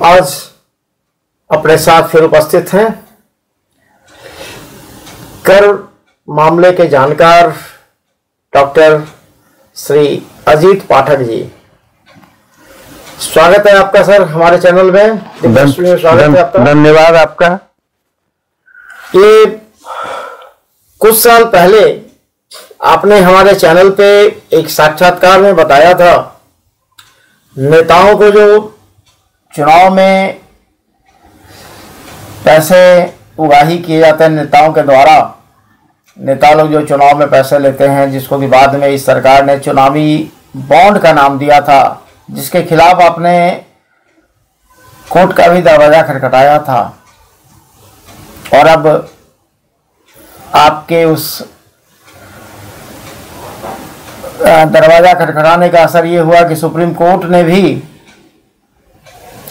आज अपने साथ फिर उपस्थित हैं कर मामले के जानकार डॉक्टर श्री अजीत पाठक जी। स्वागत है आपका सर हमारे चैनल में। स्वागत है आपका। धन्यवाद आपका। ये कुछ साल पहले आपने हमारे चैनल पे एक साक्षात्कार में बताया था, नेताओं को जो चुनाव में पैसे उगाही किए जाते हैं नेताओं के द्वारा, नेता लोग जो चुनाव में पैसे लेते हैं, जिसको कि बाद में इस सरकार ने चुनावी बॉन्ड का नाम दिया था, जिसके खिलाफ आपने कोर्ट का भी दरवाजा खटखटाया था। और अब आपके उस दरवाजा खटखटाने का असर ये हुआ कि सुप्रीम कोर्ट ने भी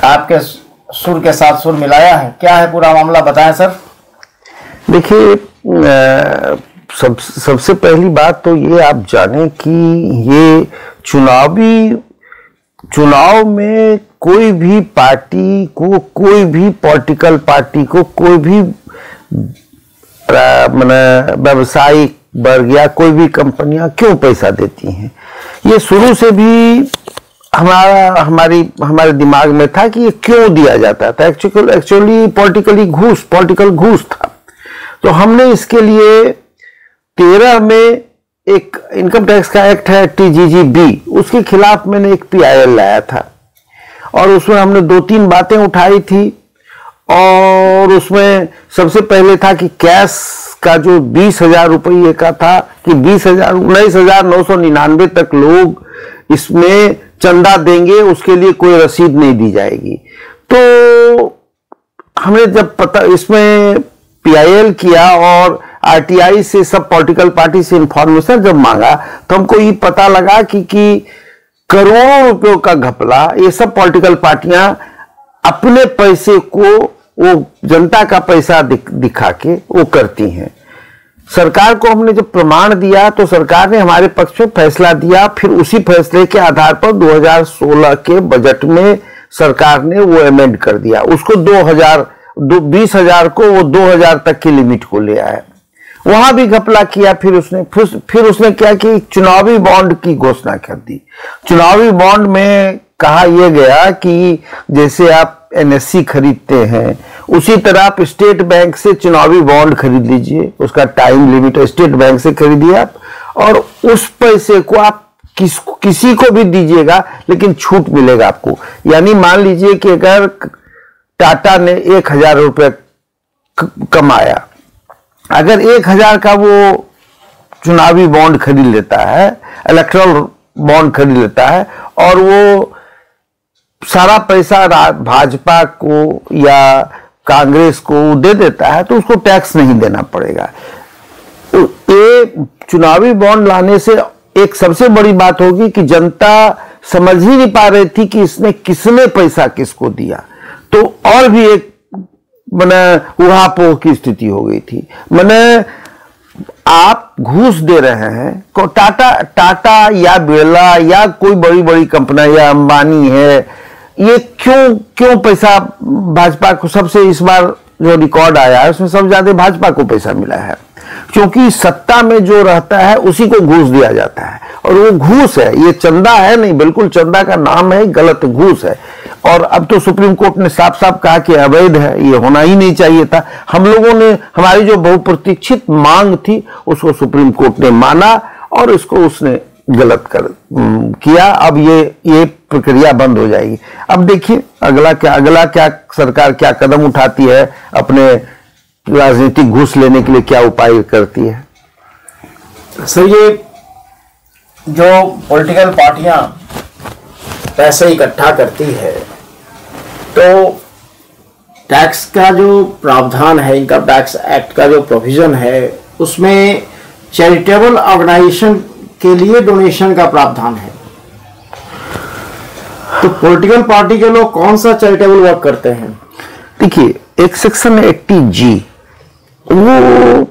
आपके सुर के साथ सुर मिलाया है। क्या है पूरा मामला, बताएं सर। देखिए, सबसे पहली बात तो ये आप जानें कि ये चुनाव में कोई भी पार्टी को, कोई भी पॉलिटिकल पार्टी को, कोई भी व्यावसायिक वर्ग या कोई भी कंपनियां क्यों पैसा देती हैं, ये शुरू से भी हमारे दिमाग में था कि ये क्यों दिया जाता था। एक्चुअली पॉलिटिकल घूस था। तो हमने इसके लिए 13 में एक इनकम टैक्स का एक्ट है TGGB, उसके खिलाफ मैंने एक PIL लाया था और उसमें हमने 2-3 बातें उठाई थी। और उसमें सबसे पहले था कि कैश का जो 20,000 रुपये का था कि 19,999 तक लोग इसमें चंदा देंगे, उसके लिए कोई रसीद नहीं दी जाएगी। तो हमने जब पता इसमें PIL किया और RTI से सब पॉलिटिकल पार्टी से इंफॉर्मेशन जब मांगा, तो हमको ये पता लगा कि करोड़ों रुपयों का घपला ये सब पॉलिटिकल पार्टियां अपने पैसे को, वो जनता का पैसा दिखा के वो करती हैं। सरकार को हमने जब प्रमाण दिया तो सरकार ने हमारे पक्ष में फैसला दिया। फिर उसी फैसले के आधार पर 2016 के बजट में सरकार ने वो अमेंड कर दिया, उसको 20,000 को वो 2,000 तक की लिमिट को ले आया। वहां भी घपला किया। फिर उसने क्या कि चुनावी बॉन्ड की घोषणा कर दी। चुनावी बॉन्ड में कहा यह गया कि जैसे आप NSC खरीदते हैं, उसी तरह आप स्टेट बैंक से चुनावी बॉन्ड खरीद लीजिए, उसका टाइम लिमिट स्टेट बैंक से खरीदिए आप, और उस पैसे को आप किसी को भी दीजिएगा लेकिन छूट मिलेगा आपको। यानी मान लीजिए कि अगर टाटा ने 1,000 रुपये कमाया, अगर 1,000 का वो चुनावी बॉन्ड खरीद लेता है, इलेक्ट्रल बॉन्ड खरीद लेता है, और वो सारा पैसा भाजपा को या कांग्रेस को दे देता है, तो उसको टैक्स नहीं देना पड़ेगा। तो ये चुनावी बॉन्ड लाने से एक सबसे बड़ी बात होगी कि जनता समझ ही नहीं पा रही थी कि किसने पैसा किसको दिया। तो और भी एक उहापोह की स्थिति हो गई थी। आप घूस दे रहे हैं को टाटा या बिरला या कोई बड़ी बड़ी कंपनी या अंबानी है, ये क्यों पैसा भाजपा को, सबसे इस बार जो रिकॉर्ड आया है उसमें सबसे ज्यादा भाजपा को पैसा मिला है, क्योंकि सत्ता में जो रहता है उसी को घूस दिया जाता है। और वो घूस है, ये चंदा है नहीं, बिल्कुल चंदा का नाम है, गलत घूस है। और अब तो सुप्रीम कोर्ट ने साफ साफ कहा कि अवैध है, ये होना ही नहीं चाहिए था। हम लोगों ने, हमारी जो बहुप्रतीक्षित मांग थी उसको सुप्रीम कोर्ट ने माना और इसको उसने गलत किया। अब ये प्रक्रिया बंद हो जाएगी। अब देखिए अगला क्या सरकार क्या कदम उठाती है, अपने राजनीतिक घूस लेने के लिए क्या उपाय करती है। सर, ये जो पॉलिटिकल पार्टियां पैसे इकट्ठा करती है, तो टैक्स का जो प्रावधान है, इनकम टैक्स एक्ट का जो प्रोविजन है, उसमें चैरिटेबल ऑर्गेनाइजेशन के लिए डोनेशन का प्रावधान है। तो पॉलिटिकल पार्टी के लोग कौन सा चैरिटेबल वर्क करते हैं? देखिए, एक सेक्शन 80G, वो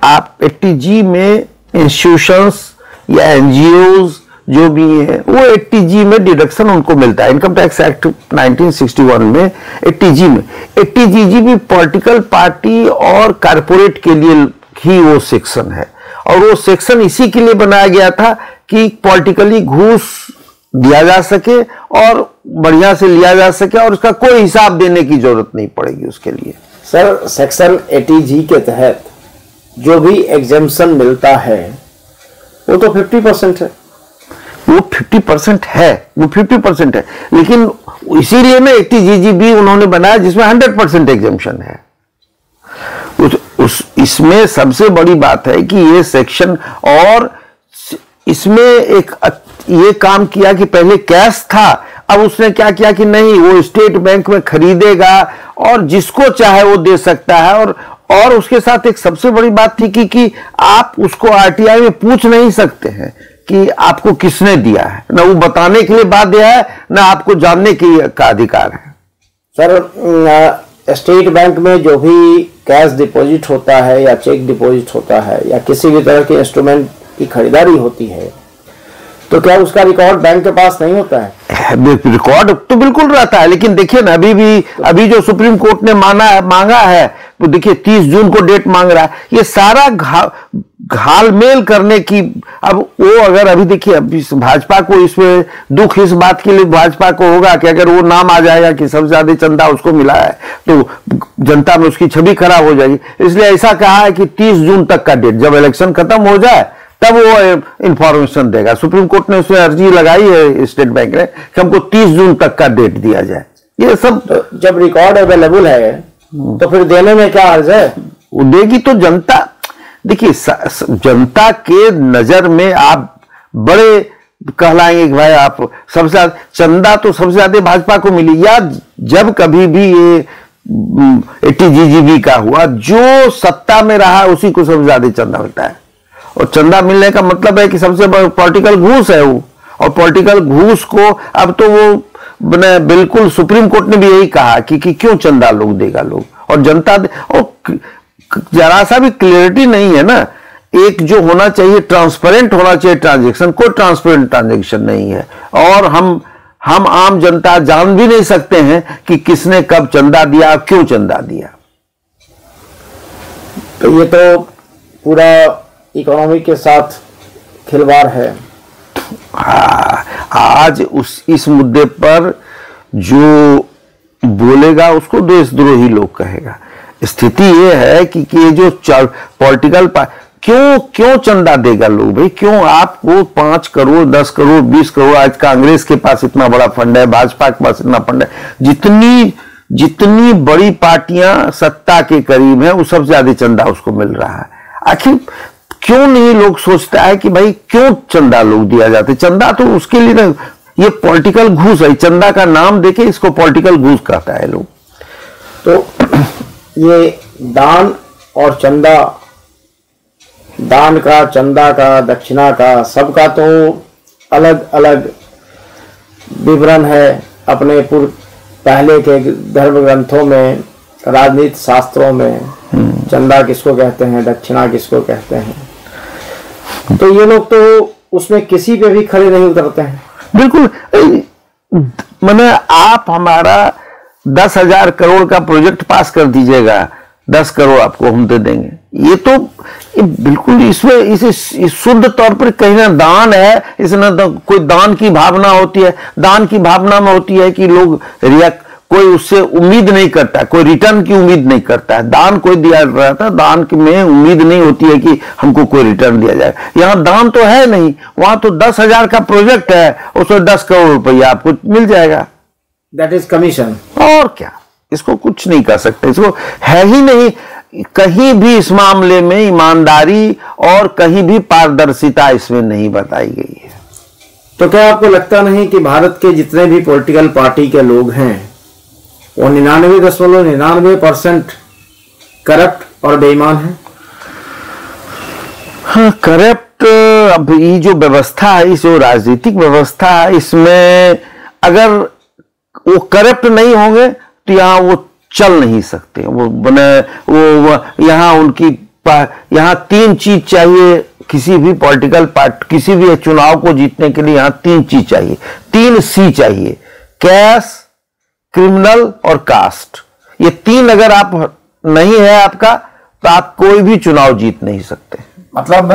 आप 80G में इंस्टीट्यूशंस या NGOs जो भी है वो 80G में डिडक्शन उनको मिलता है। इनकम टैक्स एक्ट 1961 में 80G में 80G भी पॉलिटिकल पार्टी और कारपोरेट के लिए ही वो सेक्शन है, और वो सेक्शन इसी के लिए बनाया गया था कि पॉलिटिकली घूस दिया जा सके और बढ़िया से लिया जा सके और उसका कोई हिसाब देने की जरूरत नहीं पड़ेगी उसके लिए। सर, सेक्शन 80G के तहत जो भी एग्जेम्पशन मिलता है वो तो 50% है। वो 50% है, वो 50% है, लेकिन इसीलिए ना 80G भी उन्होंने बनाया जिसमें 100% एग्जेम्पशन है। इसमें सबसे बड़ी बात है कि ये सेक्शन, और इसमें एक ये काम किया कि पहले कैश था, अब उसने क्या किया कि नहीं, वो स्टेट बैंक में खरीदेगा और जिसको चाहे वो दे सकता है। और उसके साथ एक सबसे बड़ी बात थी कि आप उसको आरटीआई में पूछ नहीं सकते हैं कि आपको किसने दिया है, ना वो बताने के लिए बाध्य है, ना आपको जानने का अधिकार है। सर, स्टेट बैंक में जो भी कैश डिपॉजिट होता है या चेक डिपॉजिट होता है या किसी भी तरह के इंस्ट्रूमेंट की खरीदारी होती है, तो क्या उसका रिकॉर्ड बैंक के पास नहीं होता है? रिकॉर्ड तो बिल्कुल रहता है, लेकिन देखिए ना, अभी जो सुप्रीम कोर्ट ने मांगा है, तो देखिए 30 जून को डेट मांग रहा है। ये सारा घालमेल करने की, अब वो अगर अभी देखिए, अभी भाजपा को इसमें दुख इस बात के लिए भाजपा को होगा कि अगर वो नाम आ जाएगा कि सबसे ज्यादा चंदा उसको मिला है तो जनता में उसकी छवि खराब हो जाएगी। इसलिए ऐसा कहा है कि 30 जून तक का डेट, जब इलेक्शन खत्म हो जाए तब वो इंफॉर्मेशन देगा। सुप्रीम कोर्ट ने उसमें अर्जी लगाई है स्टेट बैंक ने कि हमको 30 जून तक का डेट दिया जाए। ये सब तो जब रिकॉर्ड अवेलेबल है तो फिर देने में क्या अर्ज है? वो देगी तो जनता, देखिए जनता के नजर में आप बड़े कहलाएंगे कि भाई आप सबसे ज्यादा चंदा तो सबसे ज्यादा भाजपा को मिली, या जब कभी भी ये 80G का हुआ, जो सत्ता में रहा उसी को सबसे ज्यादा चंदा मिलता है। और चंदा मिलने का मतलब है कि सबसे बड़ा पॉलिटिकल घूस है वो, और पॉलिटिकल घूस को अब तो वो बिल्कुल सुप्रीम कोर्ट ने भी यही कहा कि क्यों चंदा लोग देगा लोग, और जनता और जरा सा भी क्लियरिटी नहीं है ना। एक जो होना चाहिए ट्रांसपेरेंट होना चाहिए ट्रांजैक्शन, कोई ट्रांसपेरेंट ट्रांजैक्शन नहीं है, और हम आम जनता जान भी नहीं सकते हैं कि किसने कब चंदा दिया, क्यों चंदा दिया। तो ये तो पूरा इकोनॉमी के साथ खिलवाड़ है। आज इस मुद्दे पर जो बोलेगा उसको देशद्रोही लोग कहेगा। स्थिति ये है कि ये जो पॉलिटिकल क्यों चंदा देगा लोग भाई? क्यों आपको 5 करोड़ 10 करोड़ 20 करोड़, आज कांग्रेस के पास इतना बड़ा फंड है, भाजपा के पास इतना फंड है, जितनी बड़ी पार्टियां सत्ता के करीब है वो सबसे ज्यादा चंदा उसको मिल रहा है। आखिर क्यों नहीं लोग सोचता है कि भाई क्यों चंदा लोग दिया जाता है? चंदा तो उसके लिए ना, ये पॉलिटिकल घूस है। चंदा का नाम देके इसको पॉलिटिकल घूस कहता है लोग। तो ये दान और चंदा, दान का, चंदा का, दक्षिणा का, सबका तो अलग अलग विवरण है अपने पहले के धर्म ग्रंथों में, राजनीति शास्त्रों में। चंदा किसको कहते हैं, दक्षिणा किसको कहते हैं, तो ये लोग तो उसमें किसी पे भी खड़े नहीं उतरते हैं। बिल्कुल, मैंने आप हमारा 10,000 करोड़ का प्रोजेक्ट पास कर दीजिएगा, 10 करोड़ आपको हम दे देंगे। ये तो बिल्कुल इसमें इसे शुद्ध तौर पर कहीं ना दान है, इसमें तो कोई दान की भावना होती है। दान की भावना में होती है कि लोग कोई उससे उम्मीद नहीं करता, कोई रिटर्न की उम्मीद नहीं करता है। दान कोई दिया रहता है, दान में उम्मीद नहीं होती है कि हमको कोई रिटर्न दिया जाए। यहां दान तो है नहीं, वहां तो 10,000 का प्रोजेक्ट है, उसमें 10 करोड़ रुपया आपको मिल जाएगा। That is commission. और क्या, इसको कुछ नहीं कर सकते, इसको है ही नहीं। कहीं भी इस मामले में ईमानदारी और कहीं भी पारदर्शिता इसमें नहीं बताई गई है। तो क्या आपको लगता नहीं कि भारत के जितने भी पॉलिटिकल पार्टी के लोग हैं वो 99.99% करप्ट और बेईमान है? हाँ, करप्ट। अब ये जो व्यवस्था है, इस जो राजनीतिक व्यवस्था है, इसमें अगर वो करप्ट नहीं होंगे तो यहाँ वो चल नहीं सकते। वो यहाँ 3 चीज चाहिए किसी भी पॉलिटिकल पार्टी, किसी भी चुनाव को जीतने के लिए यहां 3 चीज चाहिए, 3 C चाहिए, कैश, क्रिमिनल और कास्ट। ये 3 अगर आप नहीं है आपका, तो आप कोई भी चुनाव जीत नहीं सकते। मतलब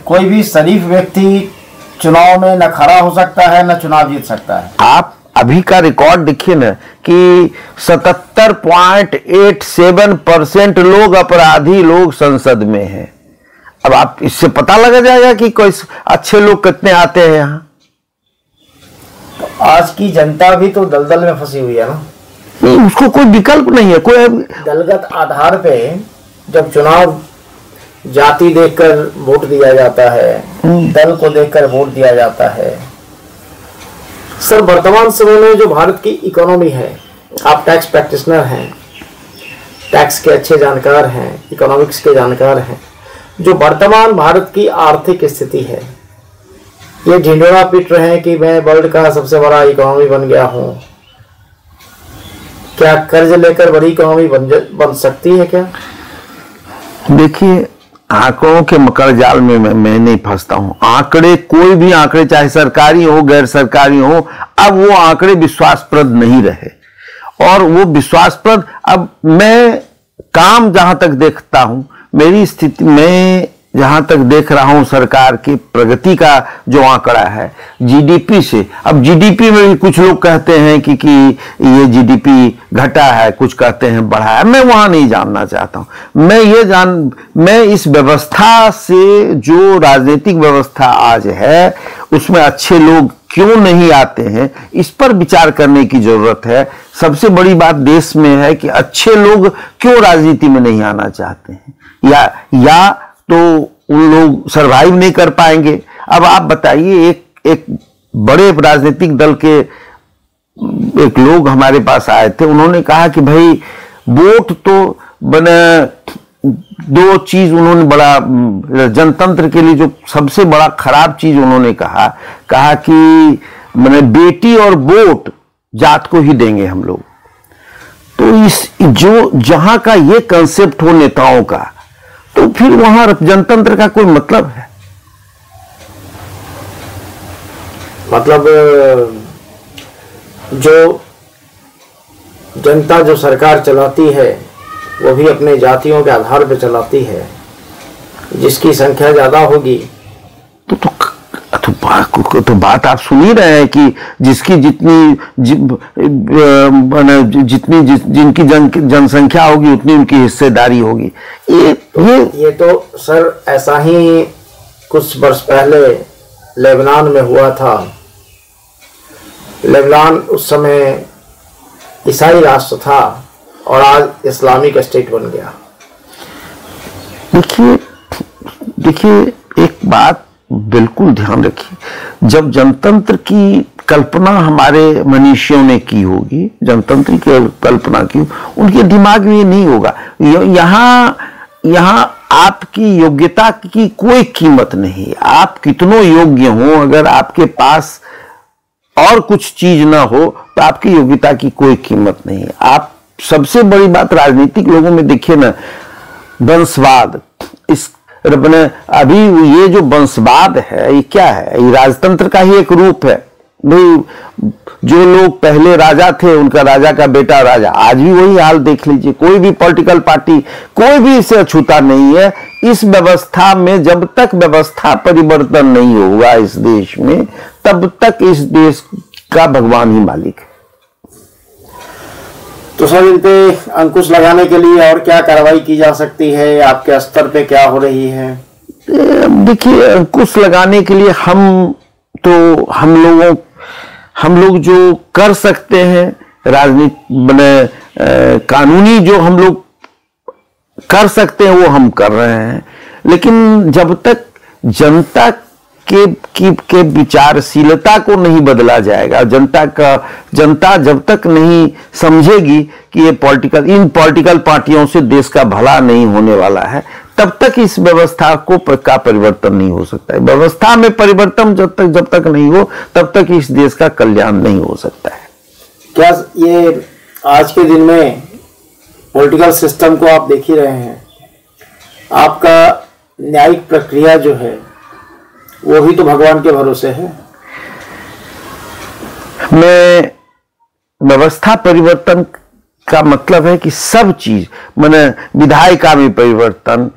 कोई भी शरीफ व्यक्ति चुनाव में न खड़ा हो सकता है न चुनाव जीत सकता है। आप अभी का रिकॉर्ड देखिए ना कि 77.87% लोग, अपराधी लोग संसद में हैं। अब आप इससे पता लगा जाएगा कि कोई अच्छे लोग कितने आते हैं यहां। तो आज की जनता भी तो दलदल में फंसी हुई है ना। नहीं, उसको कोई विकल्प नहीं है। कोई दलगत आधार पे जब चुनाव जाति देखकर वोट दिया जाता है, दल को देखकर वोट दिया जाता है। सर, वर्तमान समय में जो भारत की इकोनॉमी है, आप टैक्स प्रैक्टिशनर हैं, टैक्स के अच्छे जानकार हैं, इकोनॉमिक्स के जानकार हैं, जो वर्तमान भारत की आर्थिक स्थिति है, ये ढिंढोरा पीट रहे हैं कि मैं वर्ल्ड का सबसे बड़ा इकोनॉमी बन गया हूं। क्या कर्ज लेकर बड़ी इकोनॉमी बन सकती है क्या? देखिए, आंकड़ों के मकर जाल में मैं नहीं फंसता हूं। आंकड़े, कोई भी आंकड़े, चाहे सरकारी हो गैर सरकारी हो, अब वो आंकड़े विश्वासप्रद नहीं रहे। और वो विश्वासप्रद, अब मैं काम जहां तक देखता हूं, मेरी स्थिति में जहां तक देख रहा हूं, सरकार की प्रगति का जो आंकड़ा है जीडीपी से, अब जीडीपी में भी कुछ लोग कहते हैं कि ये जीडीपी घटा है, कुछ कहते हैं बढ़ा है। मैं वहां नहीं जानना चाहता हूं। मैं इस व्यवस्था से, जो राजनीतिक व्यवस्था आज है, उसमें अच्छे लोग क्यों नहीं आते हैं, इस पर विचार करने की जरूरत है। सबसे बड़ी बात देश में है कि अच्छे लोग क्यों राजनीति में नहीं आना चाहते हैं, या तो उन लोग सरवाइव नहीं कर पाएंगे। अब आप बताइए, एक बड़े राजनीतिक दल के एक लोग हमारे पास आए थे, उन्होंने कहा कि भाई वोट तो बने, 2 चीज उन्होंने बड़ा, जनतंत्र के लिए जो सबसे बड़ा खराब चीज उन्होंने कहा कि मैंने बेटी और वोट जात को ही देंगे हम लोग। तो इस जो जहां का ये कंसेप्ट हो नेताओं का, तो फिर वहां जनतंत्र का कोई मतलब है? मतलब जो जनता जो सरकार चलाती है, वो भी अपने जातियों के आधार पर चलाती है। जिसकी संख्या ज्यादा होगी तो बात आप सुन ही रहे हैं कि जिसकी जिनकी जनसंख्या होगी उतनी उनकी हिस्सेदारी होगी। ये तो सर ऐसा ही कुछ वर्ष पहले लेबनान में हुआ था। लेबनान उस समय ईसाई राष्ट्र था और आज इस्लामिक स्टेट बन गया। देखिए एक बात बिल्कुल ध्यान रखिए, जब जनतंत्र की कल्पना हमारे मनीषियों ने की होगी, जनतंत्र की कल्पना की, उनके दिमाग में ये नहीं होगा। यहाँ आपकी योग्यता की कोई कीमत नहीं। आप कितनों योग्य हो, अगर आपके पास और कुछ चीज ना हो तो आपकी योग्यता की कोई कीमत नहीं। आप सबसे बड़ी बात राजनीतिक लोगों में देखिए ना, वंशवाद। इस अभी ये जो वंशवाद है, ये क्या है? ये राजतंत्र का ही एक रूप है भाई। जो लोग पहले राजा थे, उनका राजा का बेटा राजा, आज भी वही हाल देख लीजिए। कोई भी पॉलिटिकल पार्टी, कोई भी इसे अछूता नहीं है। इस व्यवस्था में जब तक व्यवस्था परिवर्तन नहीं होगा इस देश में, तब तक इस देश का भगवान ही मालिक है। तो सर, इन पे अंकुश लगाने के लिए और क्या कार्रवाई की जा सकती है? आपके स्तर पे क्या हो रही है? देखिए, अंकुश लगाने के लिए हम लोग जो कर सकते हैं, राजनीति कानूनी जो हम लोग कर सकते हैं वो हम कर रहे हैं। लेकिन जब तक जनता के विचारशीलता को नहीं बदला जाएगा, जनता जब तक नहीं समझेगी कि ये इन पॉलिटिकल पार्टियों से देश का भला नहीं होने वाला है, तब तक इस व्यवस्था का परिवर्तन नहीं हो सकता है। व्यवस्था में परिवर्तन जब तक नहीं हो, तब तक इस देश का कल्याण नहीं हो सकता है। क्या ये आज के दिन में पॉलिटिकल सिस्टम को आप देख ही रहे हैं, आपका न्यायिक प्रक्रिया जो है वो भी तो भगवान के भरोसे है। में व्यवस्था परिवर्तन का मतलब है कि सब चीज मैंने विधायिका में परिवर्तन,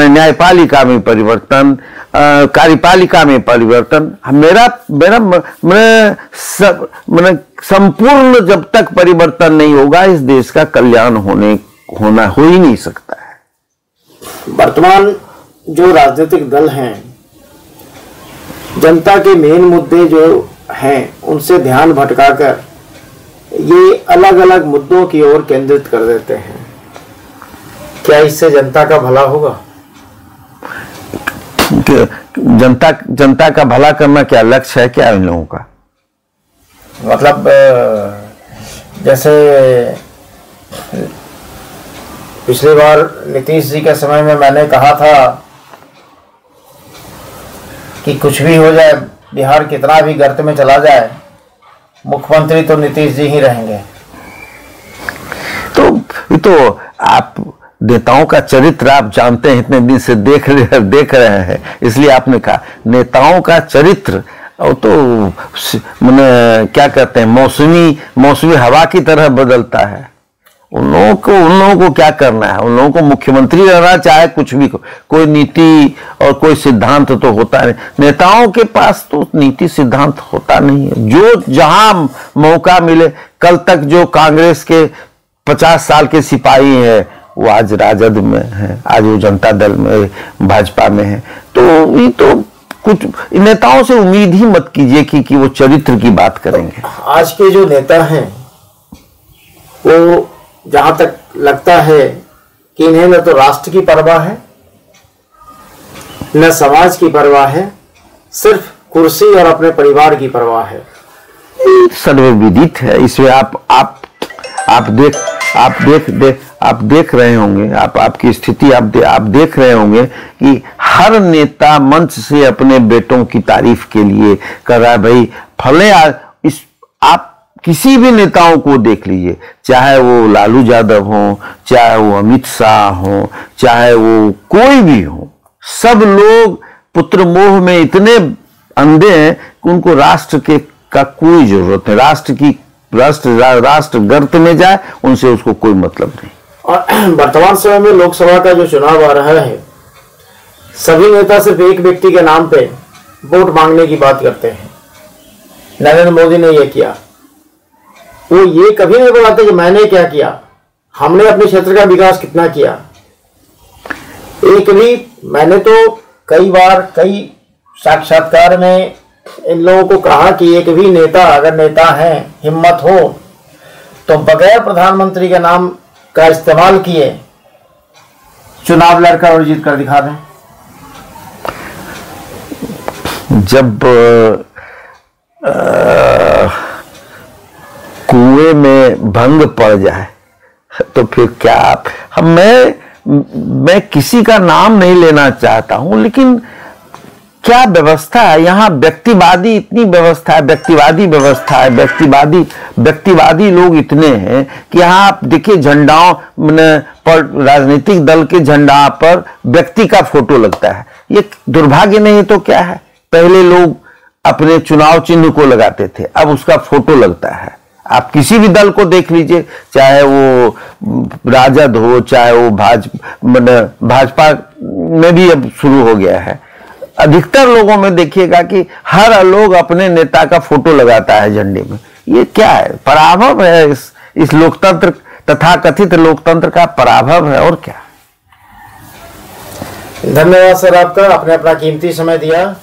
न्यायपालिका में परिवर्तन, कार्यपालिका में परिवर्तन, मेरा मेरा मैंने संपूर्ण जब तक परिवर्तन नहीं होगा इस देश का कल्याण होना हो ही नहीं सकता है। वर्तमान जो राजनीतिक दल हैं, जनता के मेन मुद्दे जो हैं उनसे ध्यान भटकाकर ये अलग अलग मुद्दों की ओर केंद्रित कर देते हैं। क्या इससे जनता का भला होगा? जनता का भला करना क्या लक्ष्य है क्या इन लोगों का? मतलब जैसे पिछली बार नीतीश जी के समय में मैंने कहा था कि कुछ भी हो जाए, बिहार कितना भी गर्त में चला जाए, मुख्यमंत्री तो नीतीश जी ही रहेंगे। तो आप नेताओं का चरित्र आप जानते हैं, इतने दिन से देख रहे हैं, इसलिए आपने कहा नेताओं का चरित्र तो मैंने क्या कहते हैं, मौसमी हवा की तरह बदलता है। उन लोगों को क्या करना है? उन लोगों को मुख्यमंत्री रहना, चाहे कुछ भी, कोई नीति और कोई सिद्धांत तो होता नहीं। नेताओं के पास तो नीति सिद्धांत होता नहीं है। जो जहां मौका मिले, कल तक जो कांग्रेस के 50 साल के सिपाही हैं वो आज राजद में है, आज वो जनता दल में, भाजपा में है। तो ये तो कुछ नेताओं से उम्मीद ही मत कीजिए कि वो चरित्र की बात करेंगे। आज के जो नेता हैं वो जहां तक लगता है कि इन्हें न तो राष्ट्र की परवाह है न समाज की परवाह है, सिर्फ कुर्सी और अपने परिवार की परवाह है। सर्वविदित है। इसमें आप देख रहे होंगे, आपकी स्थिति आप देख रहे होंगे कि हर नेता मंच से अपने बेटों की तारीफ के लिए कर रहा है। भाई फले आप किसी भी नेताओं को देख लीजिए, चाहे वो लालू यादव हो, चाहे वो अमित शाह हो, चाहे वो कोई भी हो, सब लोग पुत्र मोह में इतने अंधे हैं कि उनको राष्ट्र का कोई जरूरत नहीं। राष्ट्र गर्त में जाए उनसे उसको कोई मतलब नहीं। और वर्तमान समय में लोकसभा का जो चुनाव आ रहा है, सभी नेता सिर्फ एक व्यक्ति के नाम पे वोट मांगने की बात करते हैं। नरेंद्र मोदी ने यह किया, वो ये कभी नहीं बताते कि मैंने क्या किया, हमने अपने क्षेत्र का विकास कितना किया। एक भी, मैंने तो कई बार कई साक्षात्कार में इन लोगों को कहा कि एक भी नेता, अगर नेता है, हिम्मत हो तो बगैर प्रधानमंत्री के नाम का इस्तेमाल किए चुनाव लड़कर और जीत कर दिखा दें। जब कुएं में भंग पड़ जाए तो फिर क्या मैं किसी का नाम नहीं लेना चाहता हूं, लेकिन क्या व्यवस्था है यहाँ, व्यक्तिवादी इतनी व्यवस्था है, व्यक्तिवादी लोग इतने हैं कि यहाँ आप देखिए झंडाओं पर, राजनीतिक दल के झंडा पर व्यक्ति का फोटो लगता है। ये दुर्भाग्य नहीं तो क्या है? पहले लोग अपने चुनाव चिन्ह को लगाते थे, अब उसका फोटो लगता है। आप किसी भी दल को देख लीजिए, चाहे वो राजद हो, चाहे वो भाजपा में भी अब शुरू हो गया है। अधिकतर लोगों में देखिएगा कि हर लोग अपने नेता का फोटो लगाता है झंडे में। ये क्या है? पराभव है। इस लोकतंत्र, तथाकथित लोकतंत्र का पराभव है, और क्या। धन्यवाद सर आपका, आपने अपना कीमती समय दिया।